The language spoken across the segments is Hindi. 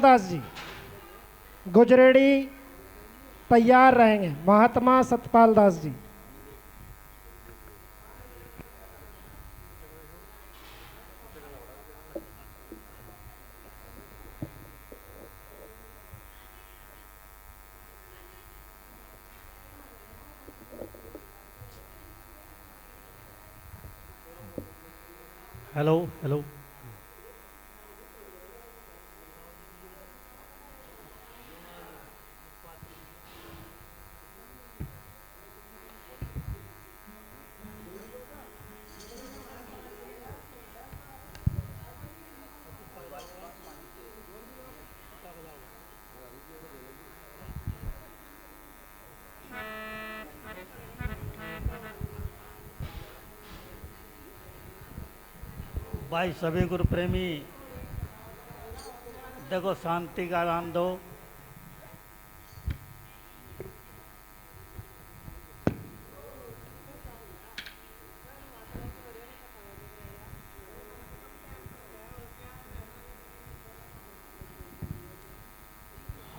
दास जी गुजरेड़ी तैयार रहेंगे। महात्मा सतपाल दास जी। Hello hello. भाई सभी गुरु प्रेमी देखो, शांति का दान दो।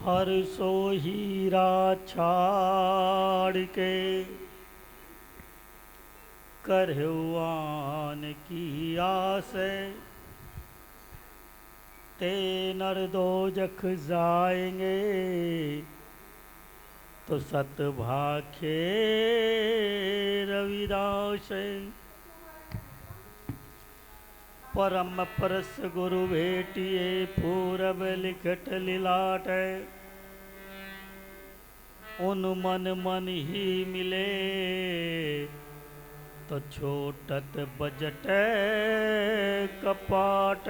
हर सो हीरा छाड़ के करहुआन की आस, ते नर दो जख जाएंगे तो सत भाखे रविदास। परम परस गुरु भेटिए पूरब लिखट लिलाट, उन मन मन ही मिले तो छोटत बजट कपाट।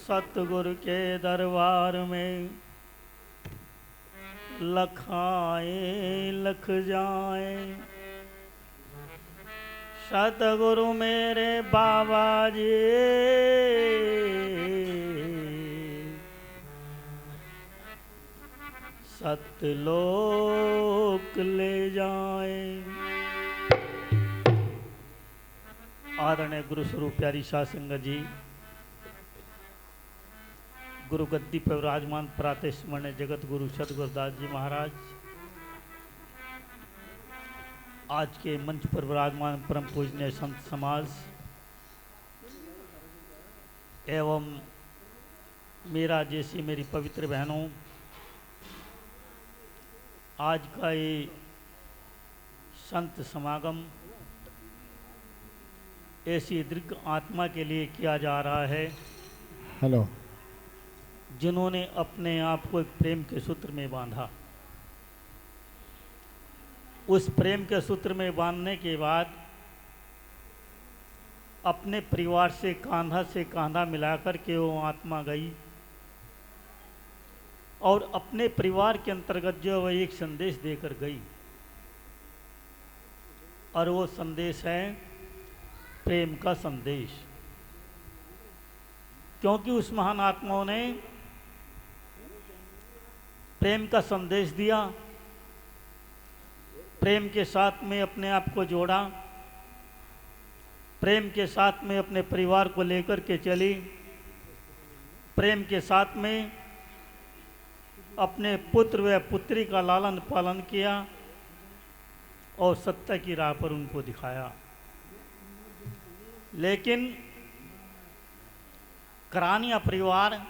सतगुरु के दरबार में लखाए लख जाए, सतगुरु मेरे बाबा जी सतलोक ले जाए। आदरणीय गुरु स्वरूप प्यारी साध संगत जी, गुरु गद्दी पर विराजमान प्रातः स्मरण जगत गुरु सतगुरुदास जी महाराज, आज के मंच पर विराजमान परम पूजनीय संत समाज एवं मेरा जैसी मेरी पवित्र बहनों, आज का ये संत समागम ऐसी दीर्घ आत्मा के लिए किया जा रहा है हेलो। जिन्होंने अपने आप को एक प्रेम के सूत्र में बांधा। उस प्रेम के सूत्र में बांधने के बाद अपने परिवार से कांधा मिलाकर के वो आत्मा गई और अपने परिवार के अंतर्गत जो वह एक संदेश देकर गई, और वो संदेश है प्रेम का संदेश। क्योंकि उस महान आत्माओं ने प्रेम का संदेश दिया, प्रेम के साथ में अपने आप को जोड़ा, प्रेम के साथ में अपने परिवार को लेकर के चली, प्रेम के साथ में अपने पुत्र व पुत्री का लालन पालन किया और सत्य की राह पर उनको दिखाया। लेकिन करानिया परिवार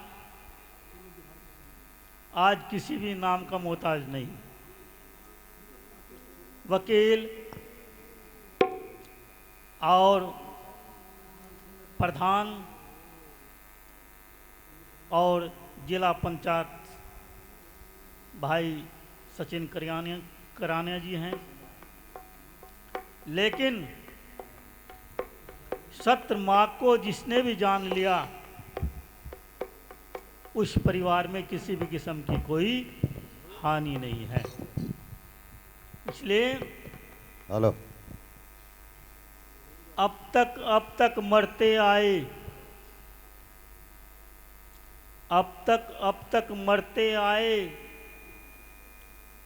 आज किसी भी नाम का मोहताज नहीं। वकील और प्रधान और जिला पंचायत भाई सचिन करानिया जी हैं, लेकिन सत्य माँ को जिसने भी जान लिया, उस परिवार में किसी भी किस्म की कोई हानि नहीं है। इसलिए हेलो, अब तक मरते आए, अब तक मरते आए,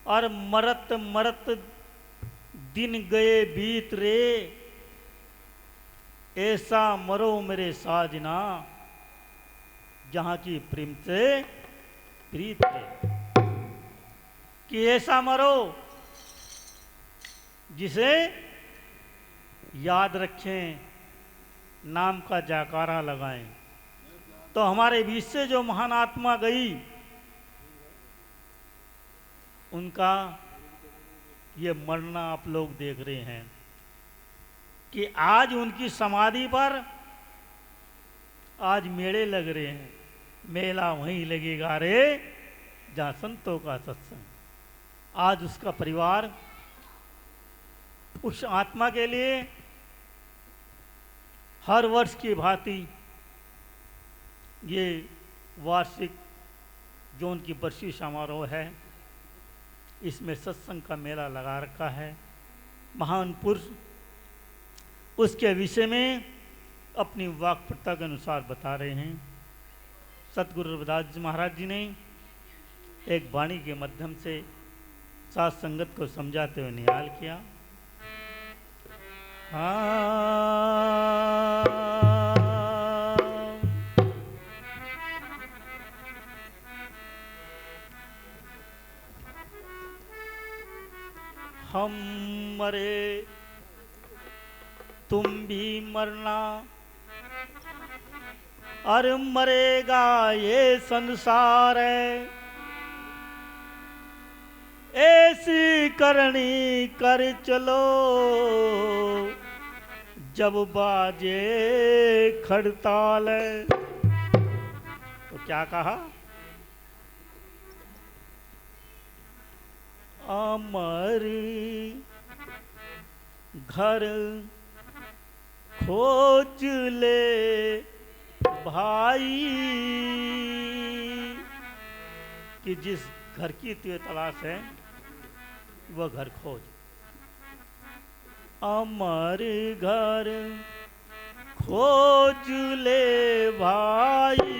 और मरत मरत दिन गए बीत रे, ऐसा मरो मेरे साजना, जहां की प्रेम से प्रीत है। कि ऐसा मरो जिसे याद रखें, नाम का जयकारा लगाएं। तो हमारे बीच से जो महान आत्मा गई, उनका ये मरना आप लोग देख रहे हैं कि आज उनकी समाधि पर आज मेले लग रहे हैं। मेला वहीं लगेगा रे जहां संतों का सत्संग। आज उसका परिवार उस आत्मा के लिए हर वर्ष की भांति ये वार्षिक जो उनकी बरसी समारोह है, इसमें सत्संग का मेला लगा रखा है। महान पुरुष उसके विषय में अपनी वाक्पटता के अनुसार बता रहे हैं। सतगुरु रविदास जी महाराज जी ने एक वाणी के माध्यम से साथ संगत को समझाते हुए निहाल किया। हम मरे तुम भी मरना, अरे मरेगा ये संसार है। ऐसी करनी कर चलो जब बाजे खड़ताल है। तो क्या कहा? अमर घर खोज ले भाई, कि जिस घर की तुझे तलाश है वह घर खोज। अमर घर खोज ले भाई,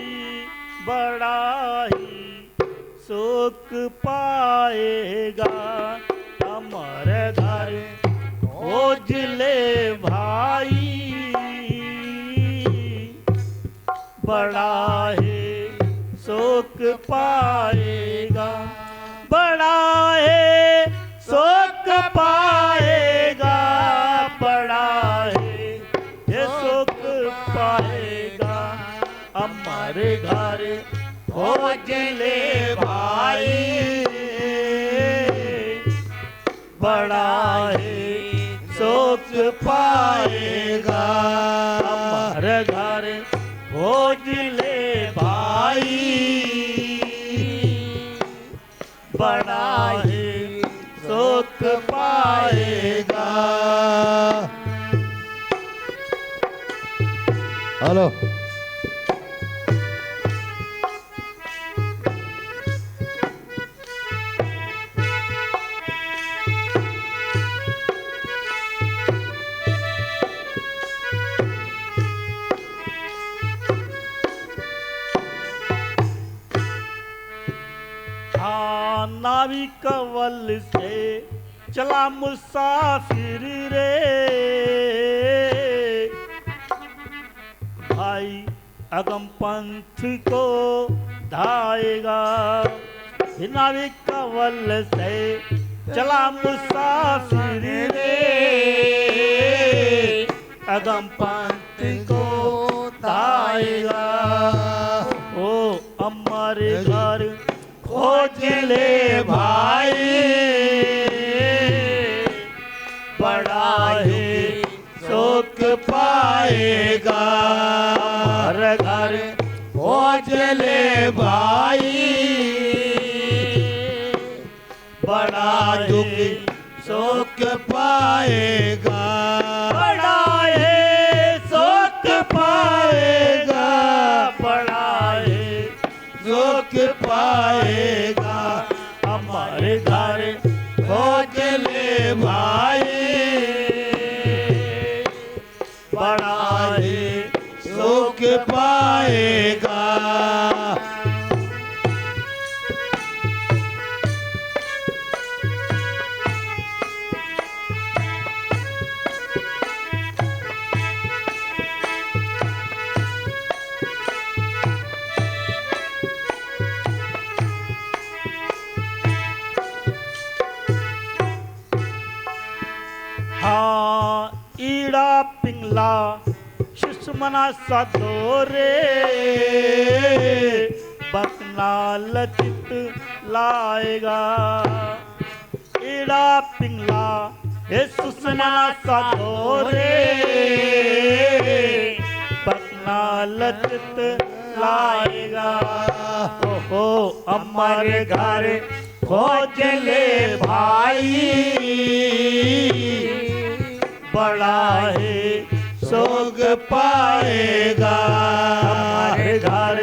बड़ा ही सुख पाएगा। अमर घर खोज ले भाई, बड़ा ही सुख पाएगा। बड़ा है सुख पाएगा, बड़ा है ये सुख पाएगा। अमर घर खोज ले भाई, बड़ा है सुख पाएगा। अमर घर खोज ले भाई, बड़ा ही सुख पाएगा। हेलो, नाविक कवल से चला मुसाफिर रे, भाई अगम पंथ को धाएगा। नाविक कवल से चला मुसाफिर रे, अगम पंथ को धाएगा। ओ अमर घर खोज ले भाई, बड़ा ही सुख पाएगा। हर घर खोज ले भाई, बड़ा ही सुख पाएगा। बड़ा ही सुख पाएगा, बड़ा ही सुख पाएगा। हमारे घर खोज ले भाई, बड़ा ही सुख पाएगा। दुश्मना साधो रे बकना लचित लाएगा ईड़ा पिंगला हे सुषमा साधो रे बकना लचित लाएगा ओहो हमारे घर खोज ले भाई बड़ा है सोग पाएगा हमारे घर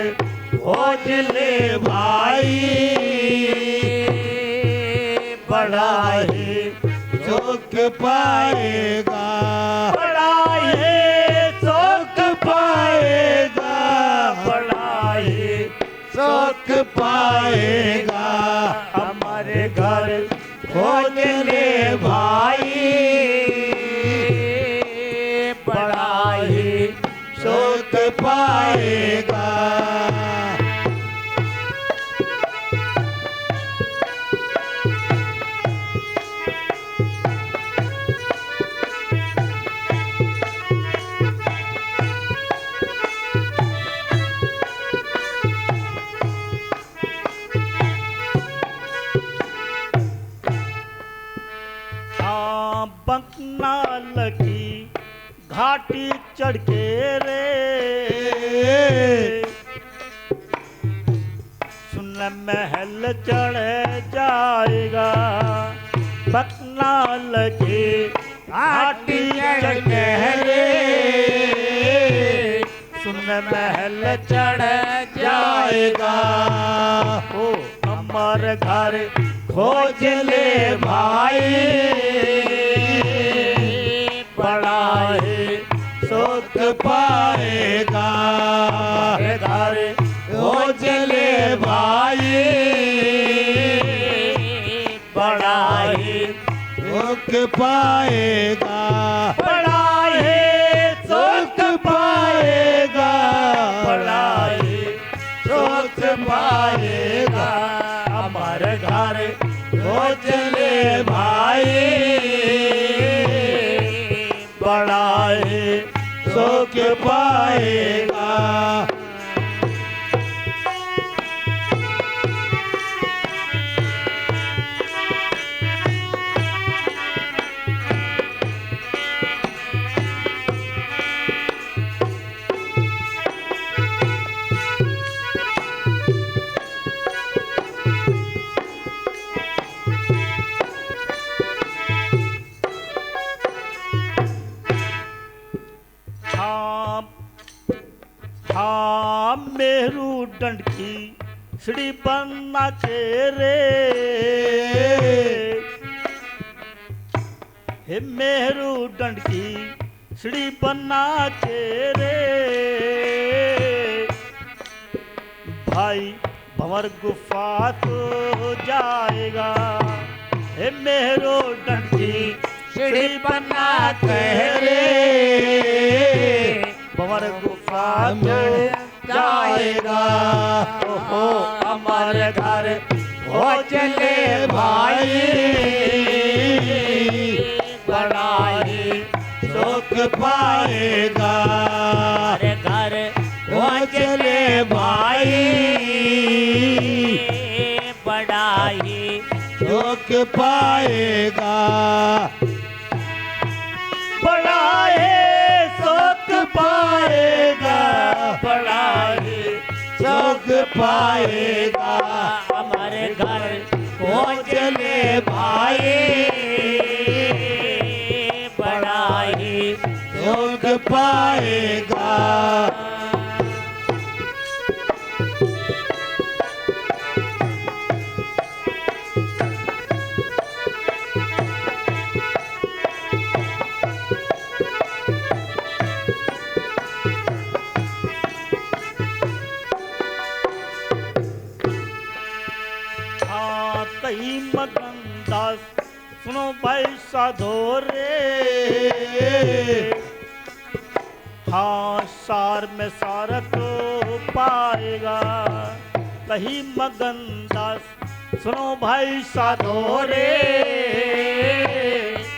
खोज ले भाई बड़ा है सुख पाएगा बड़ा है सोग पाएगा बड़ा है सुख पाएगा हमारे घर खोज ले भाई बड़ा ही सुख पाएगा बंकना लगी घाटी चढ़ के रे सुन महल चढ़ जाएगा बंकना लगी घाटी चढ़ के रे सुन महल चढ़ जाएगा ओ हमारे घर खोज ले भाई बड़ा है सुख पाएगा घर खोज ले भाई बड़ा है सुख पाएगा बड़ा है सुख पाएगा बड़ा है सुख पाएगा हमारे घर खोज ले भाई बड़ा है सुख पाएगा मेरू दंड की श्री बन्ना के रे हे मेरू दंड की श्री बन्ना के रे भाई भंवर गुफा तो जाएगा हे मेरू दंड की श्री बन्ना के रे भंवर गुफा तो जाएगा ओहो हमारे घर खोज ले भाई बड़ा ही सुख पाएगा हमारे घर खोज ले भाई बड़ा ही सुख पाएगा बड़ा है सुख पाएगा बड़ा ही सुख पाएगा हमारे घर खोज ले भाई बड़ा ही सुख पाएगा कहीं मगन दास सुनो भाई साधो रे हाँ सार में सार तो पाएगा कहीं मगन दास सुनो भाई साधो रे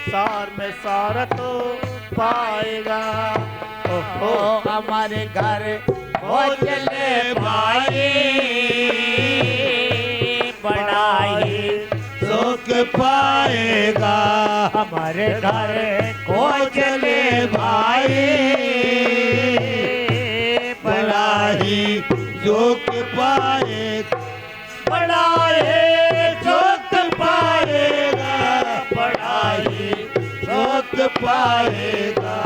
सार में सार तो पाएगा ओ हमारे घर हो चले भाई, बड़ा ही सुख पाएगा। हमारे घर हो चले भाई, बड़ा ही सुख पाएगा, बड़ा ही सुख पाएगा, बड़ा ही सुख पाएगा।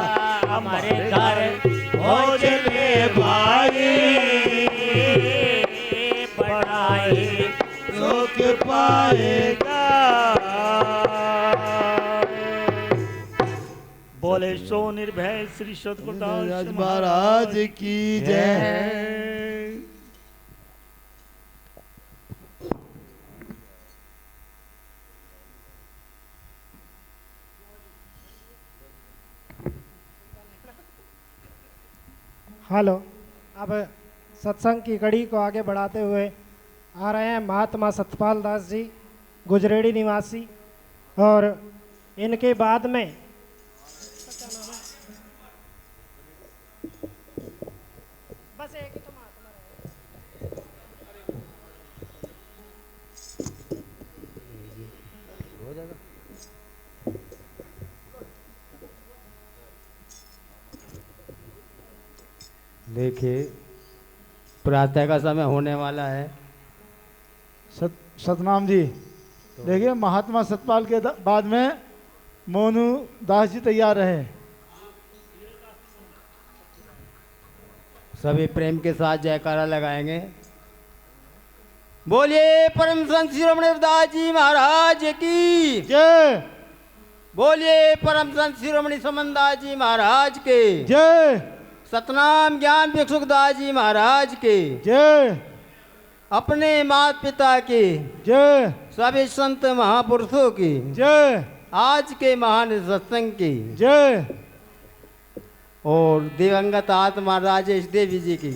हमारे घर हो चले भाई, बड़ा ही सुख पाएगा। बोले सो निर्भय श्री सद्गुरुदास महाराज की जय। हेलो। अब सत्संग की कड़ी को आगे बढ़ाते हुए आ रहे हैं महात्मा सतपाल दास जी, गुजरेड़ी निवासी, और इनके बाद में बस एक ही तो महात्मा रहे। देखिए प्रातः का समय होने वाला है। सतनाम जी, देखिए महात्मा सतपाल के बाद में मोनू दास जी तैयार रहे। सभी प्रेम के साथ जयकारा लगाएंगे। बोलिए परम संत शिरोमणि रविदास जी महाराज की जय, बोलिए परम संत शिरोमणि समनदास जी महाराज के जय, सतनाम ज्ञान भिक्षुकदास जी महाराज के जय, अपने माता पिता के जय, सभी संत महापुरुषों की जय, आज के महान सत्संग की जय, और दिवंगत आत्मा राजेश देवी जी की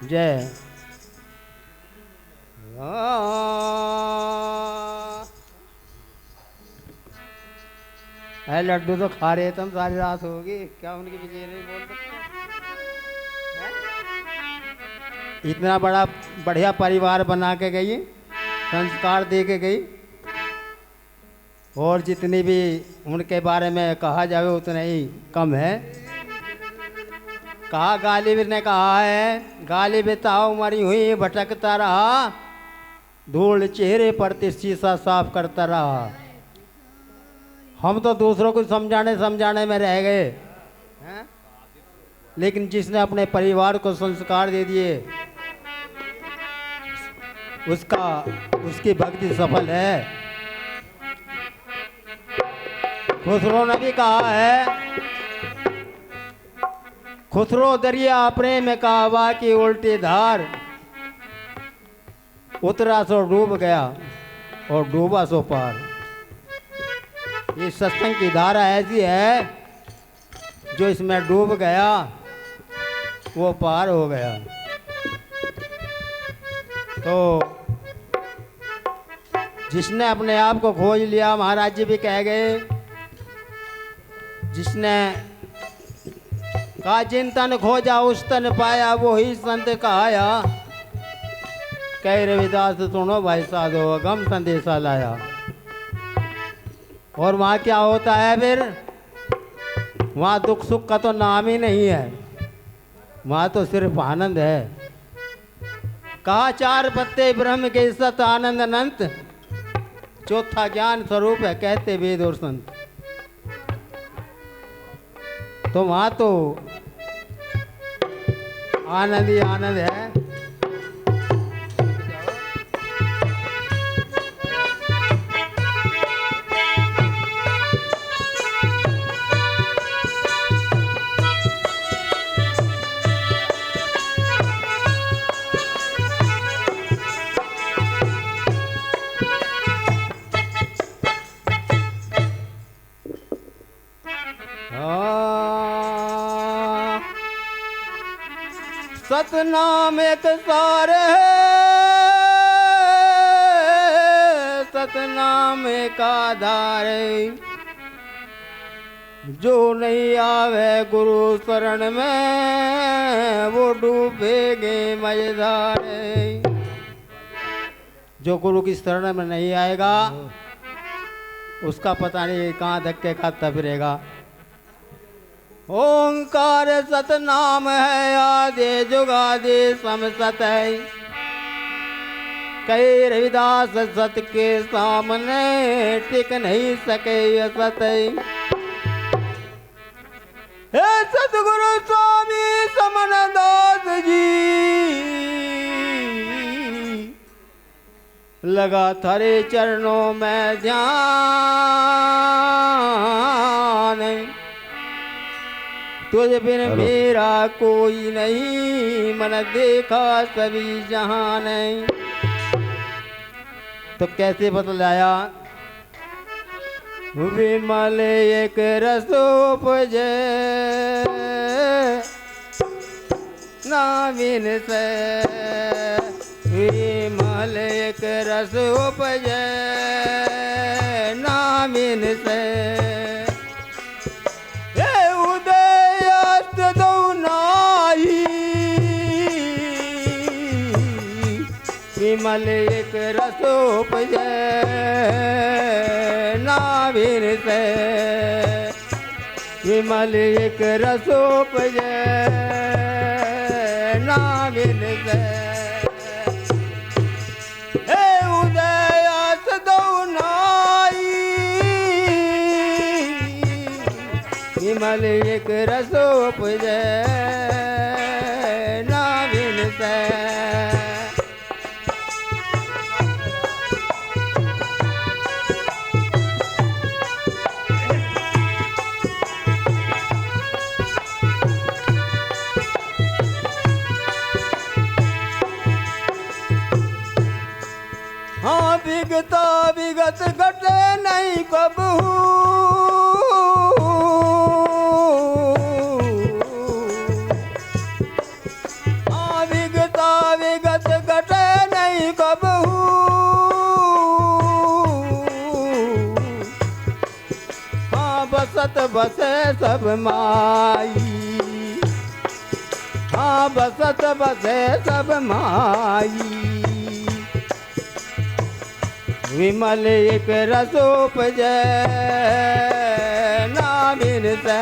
जय। है लड्डू तो खा रहे तुम, सारी रात होगी क्या उनके पीछे नहीं बोल सकते? इतना बड़ा बढ़िया परिवार बना के गई, संस्कार दे के गई, और जितनी भी उनके बारे में कहा जाए उतना ही कम है। कहा गालिब ने कहा है, गालिब ताऊ मरी हुई भटकता रहा, धूल चेहरे पर शीशा साफ करता रहा। हम तो दूसरों को समझाने में रह गए हैं? लेकिन जिसने अपने परिवार को संस्कार दे दिए उसकी भक्ति सफल है। खुसरो ने भी कहा है, खुसरो दरिया प्रेम का हवा की उल्टी धार, उतरा सो डूब गया और डूबा सो पार। ये सत्संग की धारा ऐसी है, जो इसमें डूब गया वो पार हो गया। तो जिसने अपने आप को खोज लिया, महाराज जी भी कह गए, जिसने कहा जिन तन खोजा उस तन पाया, वो ही संत कहाया। कह रविदास सुनो भाई साधो, गम संदेशा लाया। और वहाँ क्या होता है फिर? वहाँ दुख सुख का तो नाम ही नहीं है, वहाँ तो सिर्फ आनंद है। कहा चार पत्ते ब्रह्म के सत आनंद अनंत, चौथा ज्ञान स्वरूप है कहते वेद और संत। तो वहाँ तो आनंद ही आनंद है। सतनाम एक सार है, सतनाम एक आधार है। जो नहीं आवे गुरु शरण में वो डूबेगे मजेदार। जो गुरु की शरण में नहीं आएगा उसका पता नहीं कहाँ धक्के खाता फिरेगा। ओंकार सतनाम है आदि जुगादि सम सत है। कई रविदास सत के सामने टिक नहीं सके असत। हे सतगुरु स्वामी समन दास जी लगा थारे चरणों में ध्यान। तुझ बिन मेरा कोई नहीं मन देखा सभी जहां नहीं। तो कैसे बतलाया विमल एक रसोपजे नाविन से। विमल एक रसोपजे नाविन से। उदयस्त दो नाई विमल एक रसोपजे नाविन से। विमल एक रसोपजे नाविन से। हे उदयस दो नाई विमल एक रसोपजे नाविन से। हाँ विगता विगत घटे नहीं कबहू। हाँ विगता विगत घटे नहीं कबहू। हाँ बसत बसे सब माई। हाँ बसत बसे सब माई। विमल एक रसोपजे नाविन से।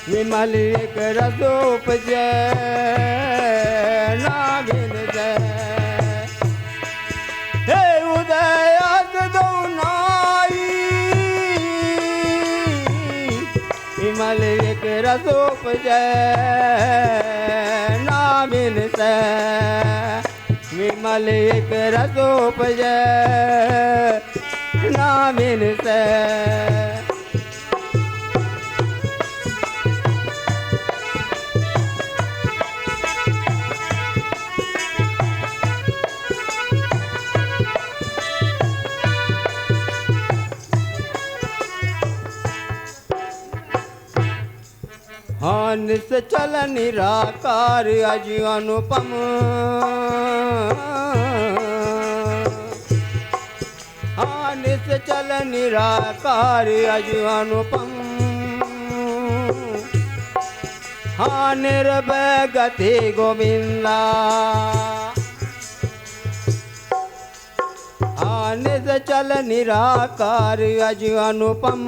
विमल एक रसोपजे नाविन से। हे उदयस दो नाई विमल एक रसोपजे नाविन से। विमल एक रसोपजे नाविन से। हाँ निश्चल निराकार अज अनुपम। हाँ निश्चल निराकार अज अनुपम। हाँ निर्भय गति गोविंदा। हाँ निश्चल निराकार अज अनुपम।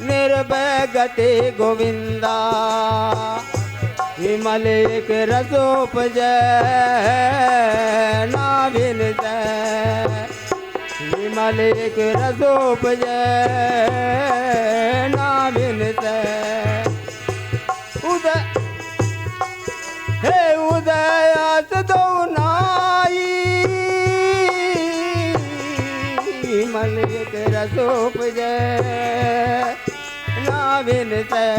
निर्भय गति गोविंदा। विमल एक रसोपजे नाविन से। विमल एक रसोपजे नाविन से। उदय हे उदयस दो नाई विमल एक रसोपजे नाविन से।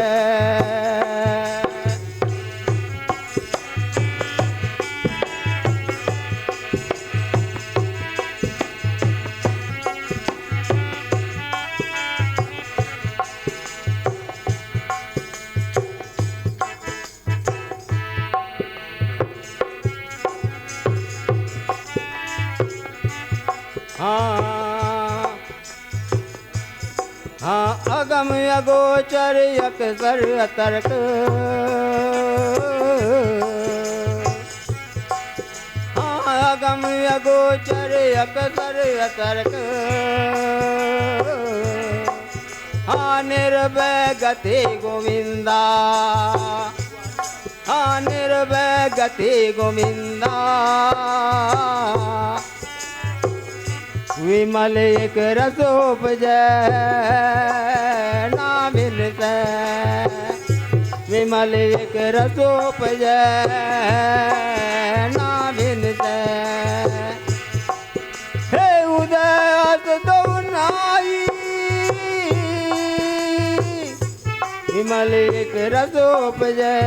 हाँ अगम अगोचर अक्सर अतर्क अगम अगोचर अक्सर अतर्क निर्भय गति गोविंदा निर्भय गति गोविंदा विमल एक रसोपजय ना मिलते विमल एक रसोपजय ना मिलते हे उदय दो नाई विमल एक रसोपजय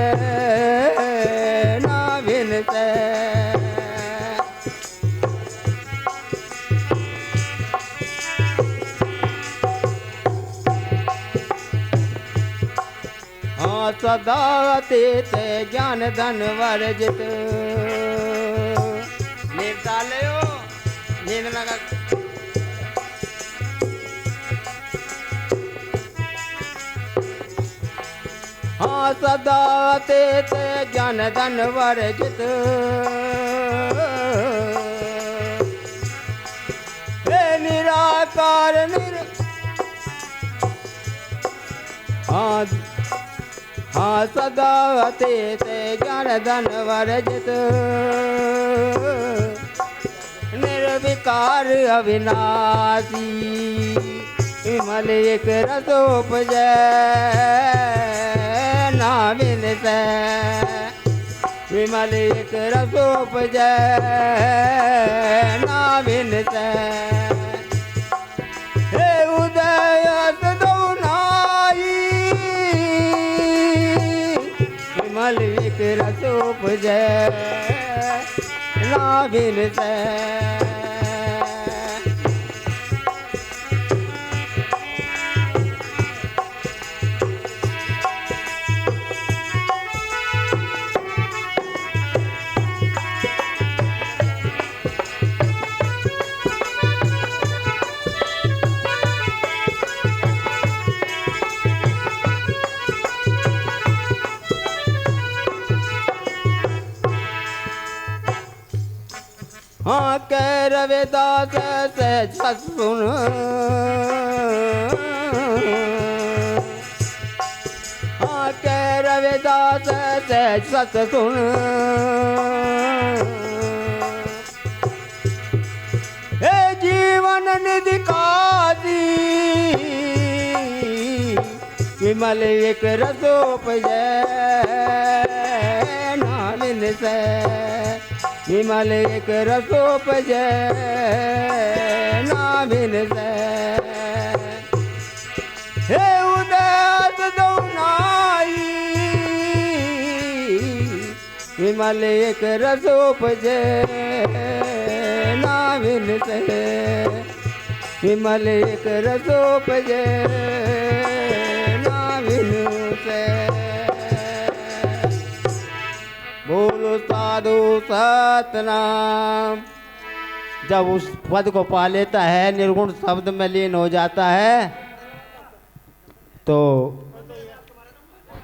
ना मिलते सदा ते ज्ञान धन वर्जित निर्तालयो नींद लगा हाँ सदा ते ज्ञान धन वर्जित हे निराकार हाँ सदा ते ज्ञान धन वर्जित निर्विकार अविनाशी विमल एक रसोपजय ना मिलते विमल एक रसोपजय ना मिलते हे उदय विमल एक रसोपजय ना मिलते हाँ कह रविदास से सुन हाँ कह रविदास से सत सुन हे जीवन निधि काजी विमल एक रसोपजय ना मिलते विमल एक रसोपजय ना मिलते हे उदय दो नाई विमल एक रसोपजय ना मिलते विमल एक रसोपजय ना मिलते बोलो साधु सतनाम। जब उस पद को पा लेता है निर्गुण शब्द में लीन हो जाता है तो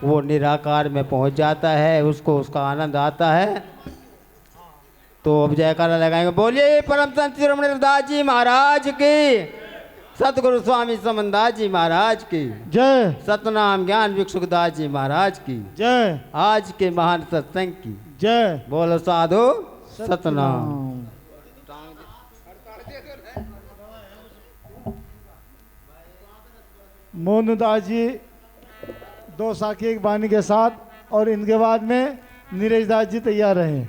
वो निराकार में पहुंच जाता है, उसको उसका आनंद आता है। तो अब जयकारा लगाएंगे, बोलिए परम संत शिरोमणि रविदास जी महाराज की, सतगुरु स्वामी समनदास जी महाराज की जय, सतनाम ज्ञान भिक्षुकदास जी महाराज की जय, आज के महान सत्संग की जय। बोलो साधु सतनाम। मोहनदास जी दो साखी एक बानी के साथ और इनके बाद में नीरज दास जी तैयार रहे।